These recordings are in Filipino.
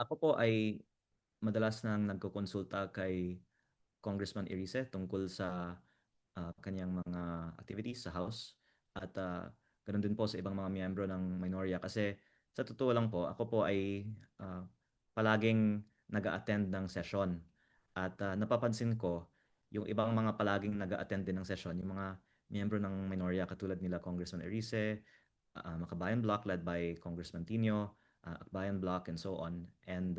Ako po ay madalas nang nagkokonsulta kay Congressman Erice tungkol sa kanyang mga activities sa House at ganoon din po sa ibang mga miyembro ng minorya kasi sa totoo lang po, ako po ay ah, palaging nag-a-attend ng session at napapansin ko yung ibang mga palaging nag-a-attend din ng session, yung mga miyembro ng minorya katulad nila Congressman Erice, Makabayan Block led by Congressman Tino, Akbayan Block and so on. And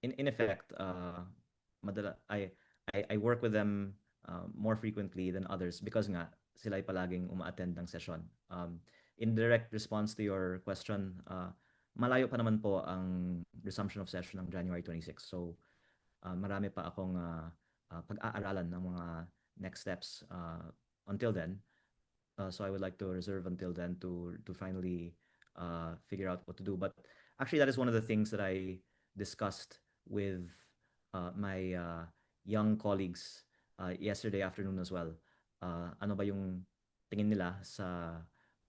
in effect, I work with them more frequently than others because nga sila ay palaging uma-attend ng session. In direct response to your question, malayo pa naman po ang resumption of session ng January 26. So marami pa akong pag-aaralan ng mga next steps until then. So I would like to reserve until then to finally figure out what to do. But actually, that is one of the things that I discussed with my young colleagues yesterday afternoon as well. Ano ba yung tingin nila sa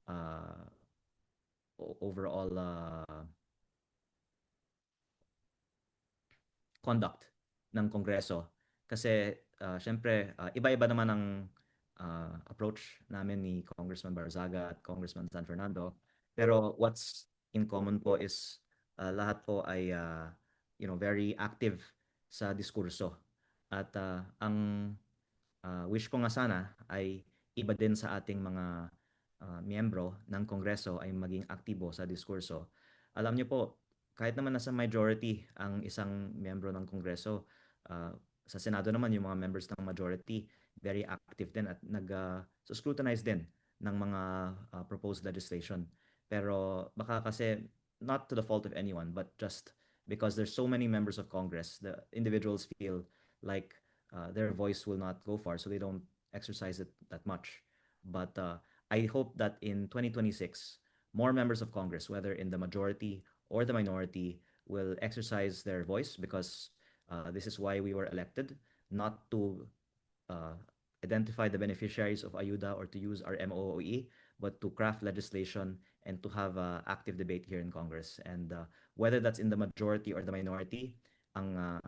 uh, overall conduct ng Kongreso. Kasi syempre, iba-iba naman ang approach namin ni Congressman Barzaga at Congressman San Fernando. Pero what's in common po is lahat po ay very active sa diskurso. At ang wish ko nga sana ay iba din sa ating mga miyembro ng Kongreso ay maging aktibo sa diskurso. Alam niyo po, kahit naman nasa majority ang isang miyembro ng Kongreso, sa Senado naman yung mga members ng majority, very active din at nag-scrutinize din ng mga proposed legislation. Pero baka kasi not to the fault of anyone, but just because there's so many members of Congress, the individuals feel like their voice will not go far, so they don't exercise it that much. But I hope that in 2026, more members of Congress, whether in the majority or the minority, will exercise their voice because this is why we were elected, not to uh, identify the beneficiaries of ayuda or to use our MOOE, but to craft legislation and to have active debate here in Congress. And whether that's in the majority or the minority, ang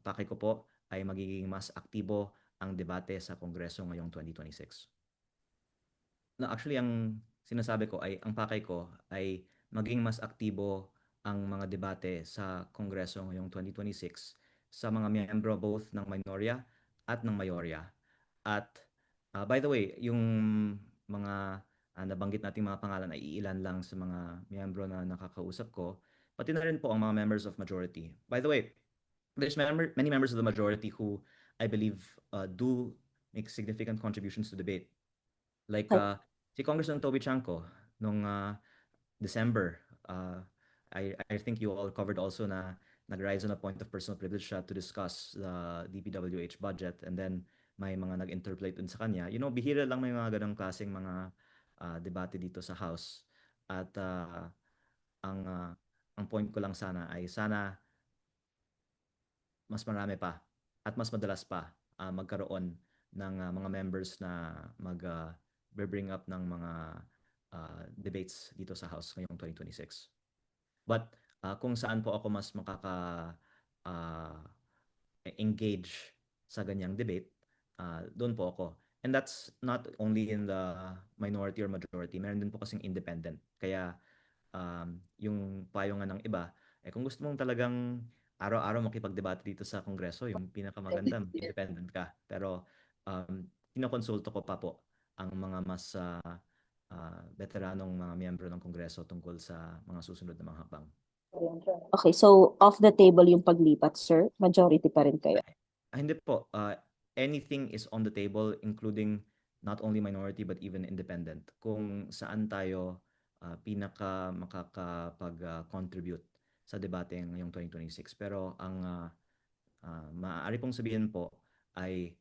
pakay ko po ay magiging mas aktibo ang debate sa Kongreso ngayong 2026. Na actually ang sinasabi ko ay ang pakay ko ay maging mas aktibo ang mga debate sa Kongreso ngayong 2026 sa mga miyembro both ng minorya at ng mayorya. At by the way, yung mga nabanggit nating mga pangalan ay iilan lang sa mga miyembro na nakakausap ko, pati na rin po ang mga members of majority. By the way, there's many members of the majority who I believe do make significant contributions to debate. Like Okay. si Congressman Toby Chanco nung December, I think you all covered also na nag-rise on a point of personal privilege siya to discuss the DPWH budget and then may mga nag-interpolate dun sa kanya. You know, bihira lang may mga ganong klaseng mga debate dito sa House. At ang uh, ang point ko lang sana ay sana mas marami pa at mas madalas pa magkaroon ng mga members na bring up ng mga debates dito sa House ngayong 2026. But kung saan po ako mas uh, engage sa ganyang debate, doon po ako. And that's not only in the minority or majority. Meron din po kasing independent. Kaya yung payo nga ng iba, kung gusto mong talagang araw-araw makipagdebate dito sa Kongreso, yung pinakamaganda, independent ka. Pero kinokonsulto ko pa po ang mga mas veteranong mga miyembro ng Kongreso tungkol sa mga susunod na mga hakbang. Okay, so off the table yung paglipat, sir. Majority pa rin kayo. Hindi po. Anything is on the table, including not only minority but even independent. Kung saan tayo pinaka makakapag-contribute sa debate ngayong 2026. Pero ang maaari kong sabihin po ay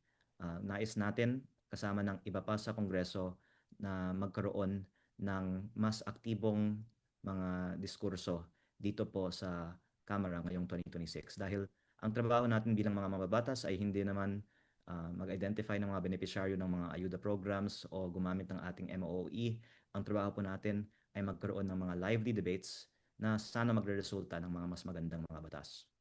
nais natin kasama ng iba pa sa Kongreso na magkaroon ng mas aktibong mga diskurso dito po sa Kamara ngayong 2026. Dahil ang trabaho natin bilang mga mababatas ay hindi naman mag-identify ng mga beneficiaryo ng mga ayuda programs o gumamit ng ating MOE. Ang trabaho po natin ay magkaroon ng mga lively debates na sana magreresulta ng mga mas magandang mga batas.